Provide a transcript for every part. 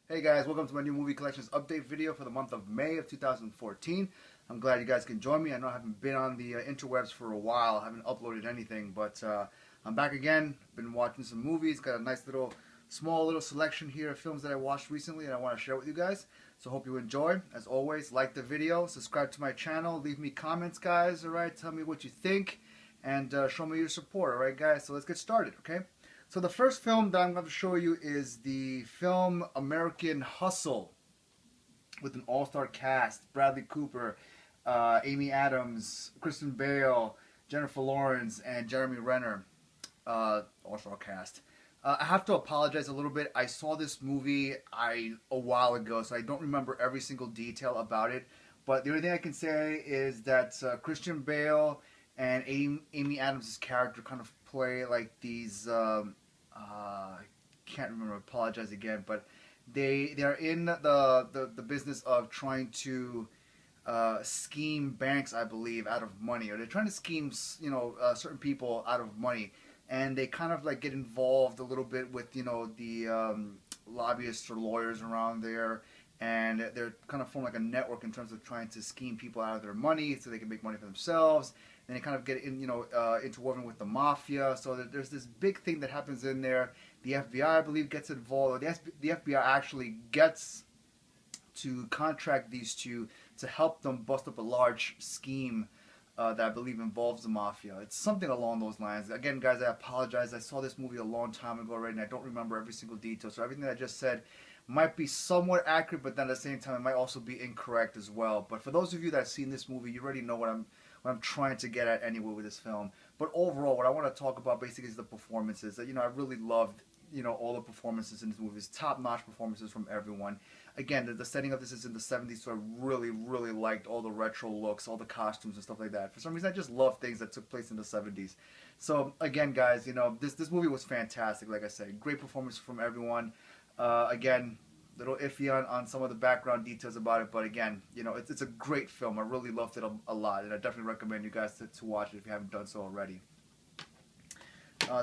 Hey guys, welcome to my new movie collections update video for the month of May of 2014. I'm glad you guys can join me. I know I haven't been on the interwebs for a while. I haven't uploaded anything, but I'm back again. Been watching some movies. Got a nice little, small little selection here of films that I watched recently and I want to share with you guys. So hope you enjoy. As always, like the video, subscribe to my channel, leave me comments, guys. All right, tell me what you think, and show me your support. All right, guys. So let's get started. Okay. So the first film that I'm going to show you is the film American Hustle with an all-star cast: Bradley Cooper, Amy Adams, Kristen Bale, Jennifer Lawrence, and Jeremy Renner. All-star cast. I have to apologize a little bit. I saw this movie a while ago, so I don't remember every single detail about it. But the only thing I can say is that Christian Bale and Amy Adams' character kind of play like these. I can't remember. Apologize again, but they are in the business of trying to scheme banks, I believe, out of money, or they're trying to scheme certain people out of money, and they kind of like get involved a little bit with the lobbyists or lawyers around there, and they're kind of form like a network in terms of trying to scheme people out of their money so they can make money for themselves. And they kind of get interwoven with the mafia. So there's this big thing that happens in there. The FBI, I believe, gets involved. The FBI actually gets to contract these two to help them bust up a large scheme that I believe involves the mafia. It's something along those lines. Again, guys, I apologize. I saw this movie a long time ago already, and I don't remember every single detail. So everything that I just said might be somewhat accurate, but then at the same time, it might also be incorrect as well. But for those of you that have seen this movie, you already know what I'm trying to get at anyway with this film. But overall, what I want to talk about basically is the performances. That I really loved all the performances in this movie. It's top-notch performances from everyone. Again, the setting of this is in the 70s, so I really, really liked all the retro looks, all the costumes and stuff like that. For some reason, I just love things that took place in the 70s. So again, guys, this movie was fantastic. Like I said, great performance from everyone. Again, little iffy on some of the background details about it, but again, it's a great film. I really loved it a lot, and I definitely recommend you guys to watch it if you haven't done so already.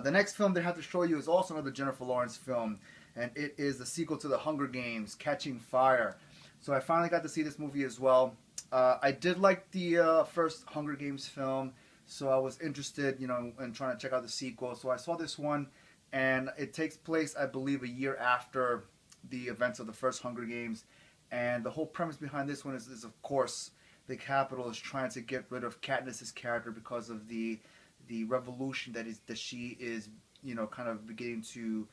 The next film they have to show you is also another Jennifer Lawrence film, and it is the sequel to The Hunger Games, Catching Fire. So I finally got to see this movie as well. I did like the first Hunger Games film, so I was interested, in trying to check out the sequel. So I saw this one, and it takes place, I believe, a year after the events of the first Hunger Games. And the whole premise behind this one is of course, the Capitol is trying to get rid of Katniss's character because of the revolution that she is, kind of beginning to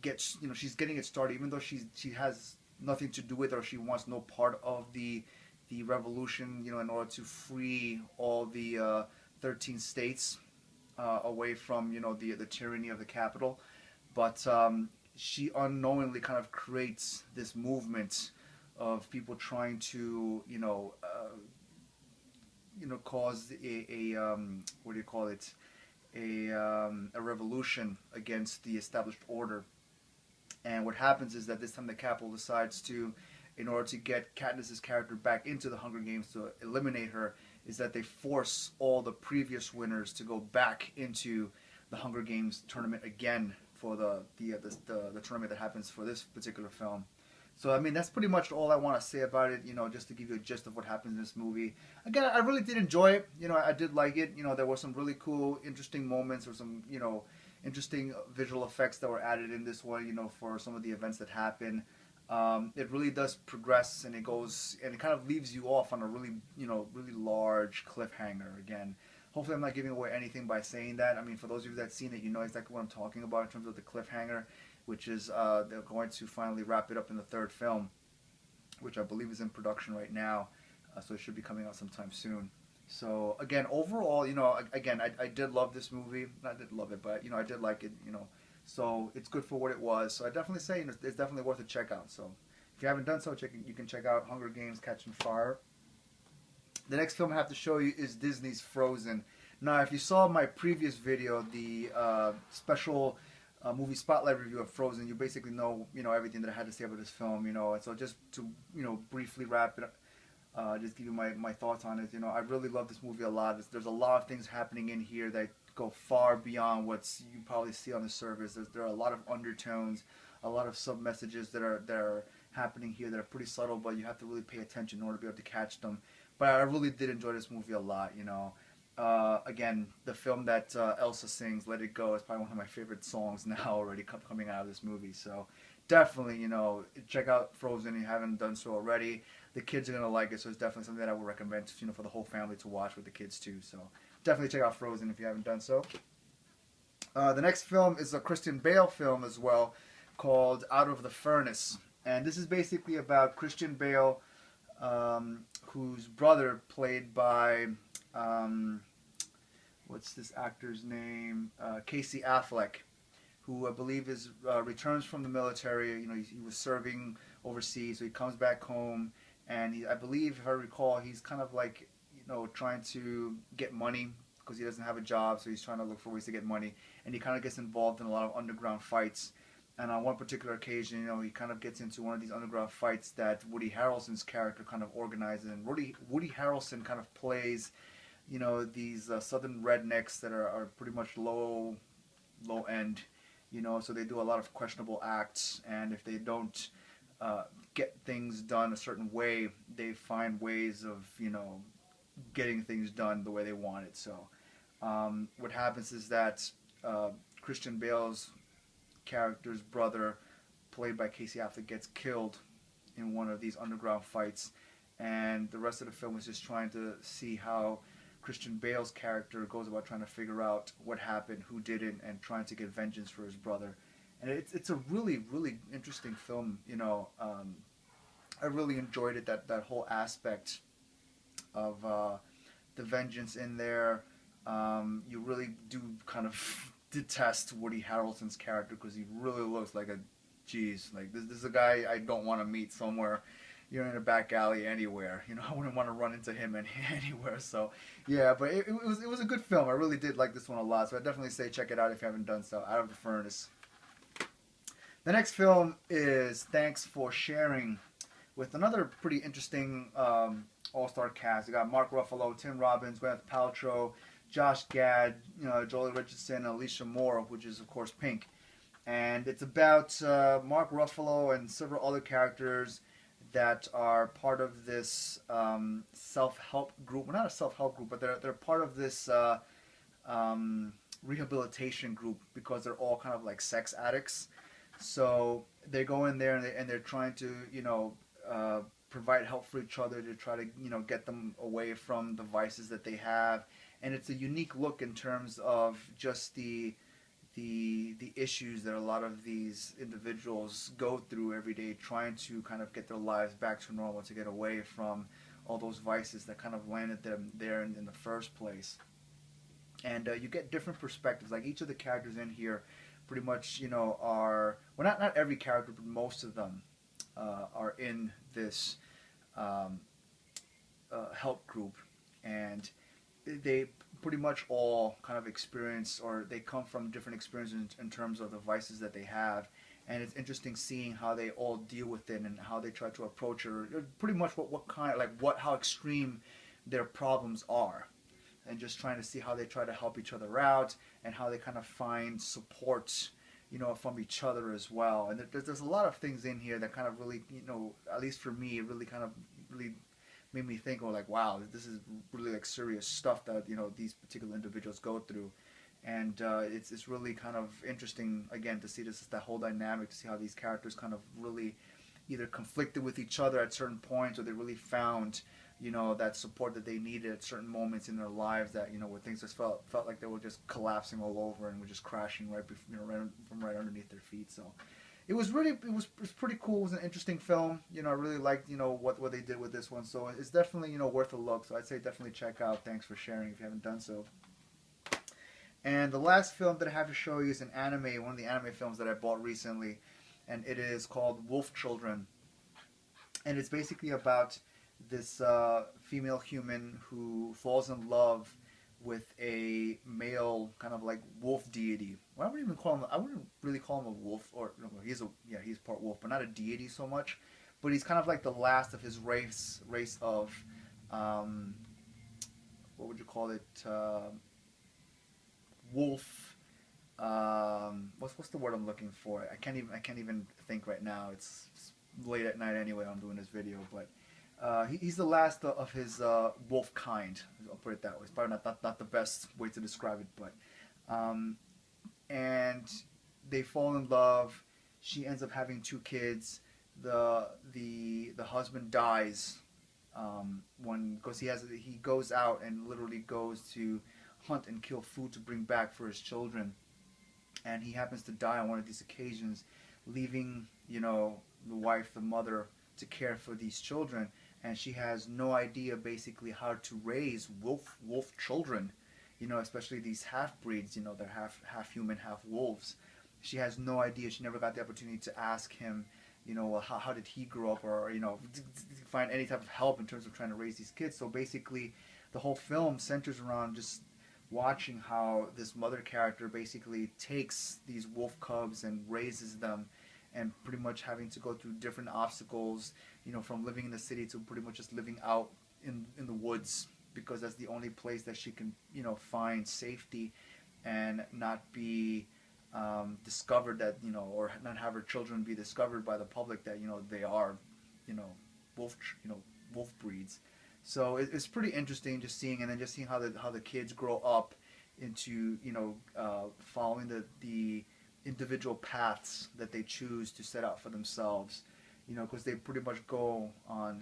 get. She's getting it started, even though she has nothing to do with it, or she wants no part of the revolution. In order to free all the 13 states away from the tyranny of the Capitol, but she unknowingly kind of creates this movement of people trying to cause a what do you call it, a revolution against the established order. And what happens is that this time the Capitol decides to, in order to get Katniss's character back into the Hunger Games, to eliminate her, is that they force all the previous winners to go back into the Hunger Games tournament again for the tournament that happens for this particular film. So I mean, that's pretty much all I want to say about it. Just to give you a gist of what happens in this movie. Again, I really did enjoy it. I did like it. There were some really cool, interesting moments, or some interesting visual effects that were added in this one. For some of the events that happen. It really does progress, and it goes, and it kind of leaves you off on a really, really large cliffhanger. Again, hopefully I'm not giving away anything by saying that. I mean, for those of you that have seen it, you know exactly what I'm talking about in terms of the cliffhanger, which is they're going to finally wrap it up in the third film, which I believe is in production right now, so it should be coming out sometime soon. So again, overall, again, I did love this movie. I did love it, but I did like it. So it's good for what it was. So I definitely say it's definitely worth a check out. So if you haven't done so, you can check out Hunger Games: Catching Fire. The next film I have to show you is Disney's Frozen. Now, if you saw my previous video, the special movie spotlight review of Frozen, you basically know everything that I had to say about this film. And so just to briefly wrap it up, just give you my thoughts on it. I really love this movie a lot. There's a lot of things happening in here that go far beyond what you probably see on the surface. There are a lot of undertones, a lot of sub messages that are happening here that are pretty subtle, but you have to really pay attention in order to be able to catch them. But I really did enjoy this movie a lot. Again, the film that Elsa sings, "Let It Go," is probably one of my favorite songs now already coming out of this movie. So definitely, check out Frozen if you haven't done so already. The kids are gonna like it, so it's definitely something that I would recommend, for the whole family to watch with the kids too. So definitely check out Frozen if you haven't done so. The next film is a Christian Bale film as well, called Out of the Furnace, and this is basically about Christian Bale, whose brother, played by what's this actor's name? Casey Affleck, who I believe returns from the military. He was serving overseas, so he comes back home, and I believe, if I recall, he's kind of like, trying to get money because he doesn't have a job, so he's trying to look for ways to get money, and he kind of gets involved in a lot of underground fights. And on one particular occasion, he kind of gets into one of these underground fights that Woody Harrelson's character kind of organizes, and Woody Harrelson kind of plays, these southern rednecks that are pretty much low end, so they do a lot of questionable acts, and if they don't get things done a certain way, they find ways of, getting things done the way they want it. So what happens is that Christian Bale's character's brother, played by Casey Affleck, gets killed in one of these underground fights, and the rest of the film is just trying to see how Christian Bale's character goes about trying to figure out what happened, who did it, and trying to get vengeance for his brother. And it's a really, really interesting film. I really enjoyed it, that whole aspect of the vengeance in there. You really do kind of detest Woody Harrelson's character because he really looks like this is a guy I don't want to meet somewhere, in a back alley anywhere. I wouldn't want to run into him anywhere. So yeah, but it was a good film. I really did like this one a lot. So I definitely say check it out if you haven't done so. Out of the Furnace. The next film is Thanks for Sharing, with another pretty interesting all-star cast. You got Mark Ruffalo, Tim Robbins, Gwyneth Paltrow, Josh Gad, Jolie Richardson, Alicia Moore, which is of course Pink. And it's about Mark Ruffalo and several other characters that are part of this self-help group. Well, not a self-help group, but they're part of this rehabilitation group because they're all kind of like sex addicts. So they go in there and they're trying to, provide help for each other to try to, get them away from the vices that they have. And it's a unique look in terms of just the issues that a lot of these individuals go through every day, trying to kind of get their lives back to normal, to get away from all those vices that kind of landed them there in the first place. And you get different perspectives. Like each of the characters in here pretty much, are, well, not every character, but most of them are in this help group, and they pretty much all kind of experience, or they come from different experiences in terms of the vices that they have, and it's interesting seeing how they all deal with it and how they try to approach it, or pretty much how extreme their problems are, and just trying to see how they try to help each other out and how they kind of find support, from each other as well. And there's a lot of things in here that kind of really, at least for me, it really kind of really made me think, wow, this is really like serious stuff that these particular individuals go through. And it's really kind of interesting, again, to see that whole dynamic, to see how these characters kind of really either conflicted with each other at certain points, or they really found that support that they needed at certain moments in their lives, that where things just felt like they were just collapsing all over and were just crashing right right underneath their feet. So it was pretty cool. It was an interesting film. I really liked what they did with this one. So it's definitely worth a look. So I'd say definitely check out Thanks for Sharing if you haven't done so. And the last film that I have to show you is an anime, one of the anime films that I bought recently, and it is called Wolf Children. And it's basically about this female human who falls in love with a male kind of like wolf deity. Well, I wouldn't really call him a wolf, or he's part wolf, but not a deity so much. But he's kind of like the last of his race of what would you call it? Wolf what's the word I'm looking for? I can't even think right now. It's late at night anyway. I'm doing this video, but he's the last of his wolf kind. I'll put it that way. It's probably not the best way to describe it, but and they fall in love. She ends up having 2 kids. The husband dies when because he goes out and literally goes to hunt and kill food to bring back for his children, and he happens to die on one of these occasions, leaving the wife, the mother, to care for these children, and she has no idea basically how to raise wolf children, especially these half breeds, they're half human, half wolves. She has no idea. She never got the opportunity to ask him, well, how did he grow up, or find any type of help in terms of trying to raise these kids. So basically, the whole film centers around just watching how this mother character basically takes these wolf cubs and raises them, and pretty much having to go through different obstacles, from living in the city to pretty much just living out in the woods, because that's the only place that she can, find safety and not be discovered, that or not have her children be discovered by the public that they are wolf wolf breeds. So it's pretty interesting just seeing, and then just seeing how the kids grow up into following the individual paths that they choose to set out for themselves, because they pretty much go on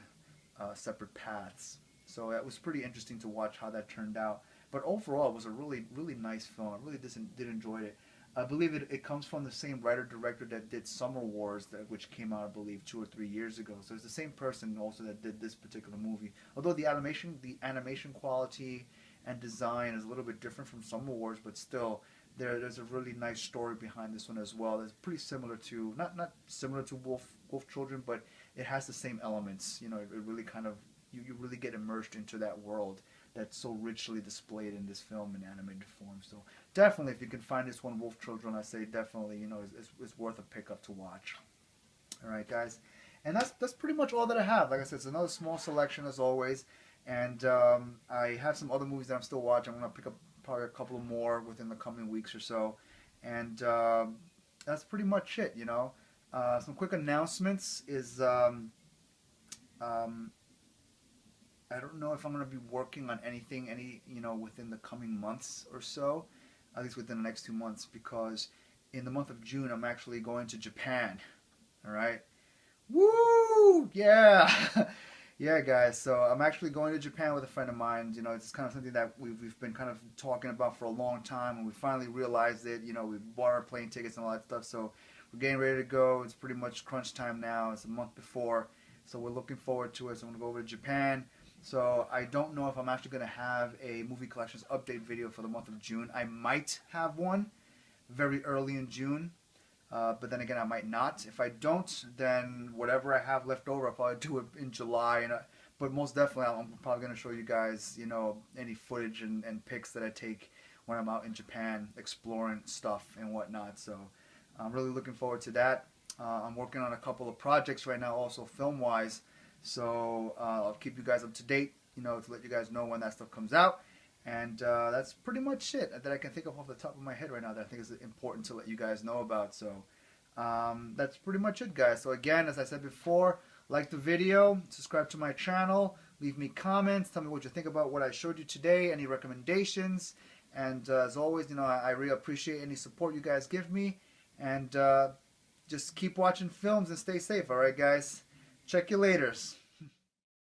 separate paths. So it was pretty interesting to watch how that turned out. But overall, it was a really nice film. I really did enjoy it. I believe it comes from the same writer-director that did Summer Wars, which came out, I believe, 2 or 3 years ago. So it's the same person also that did this particular movie. Although the animation quality and design is a little bit different from Summer Wars, but still, there's a really nice story behind this one as well. That's pretty similar to, not similar to Wolf Children, but it has the same elements. It really kind of, you really get immersed into that world that's so richly displayed in this film in animated form. So definitely, if you can find this one, Wolf Children, I say definitely, it's worth a pickup to watch. All right, guys, and that's pretty much all that I have. Like I said, it's another small selection as always, and I have some other movies that I'm still watching. I'm gonna pick up probably a couple more within the coming weeks or so, and that's pretty much it. Some quick announcements is. I don't know if I'm going to be working on anything within the coming months or so, at least within the next 2 months, because in the month of June I'm actually going to Japan. All right, woo, yeah, yeah, guys. So I'm actually going to Japan with a friend of mine. It's kind of something that we've been kind of talking about for a long time, and we finally realized it. We bought our plane tickets and all that stuff, so we're getting ready to go. It's pretty much crunch time now. It's a month before, so we're looking forward to it. So I'm going to go over to Japan. So I don't know if I'm actually going to have a movie collections update video for the month of June. I might have one very early in June, but then again I might not. If I don't, then whatever I have left over, I'll probably do it in July. But most definitely I'm probably going to show you guys any footage and pics that I take when I'm out in Japan exploring stuff and whatnot. So I'm really looking forward to that. I'm working on a couple of projects right now also film-wise. So I'll keep you guys up to date, to let you guys know when that stuff comes out. And that's pretty much it that I can think of off the top of my head right now that I think is important to let you guys know about. So that's pretty much it, guys. So again, as I said before, like the video, subscribe to my channel, leave me comments, tell me what you think about what I showed you today, any recommendations. And as always, I really appreciate any support you guys give me. And just keep watching films and stay safe, alright, guys? Check you laters.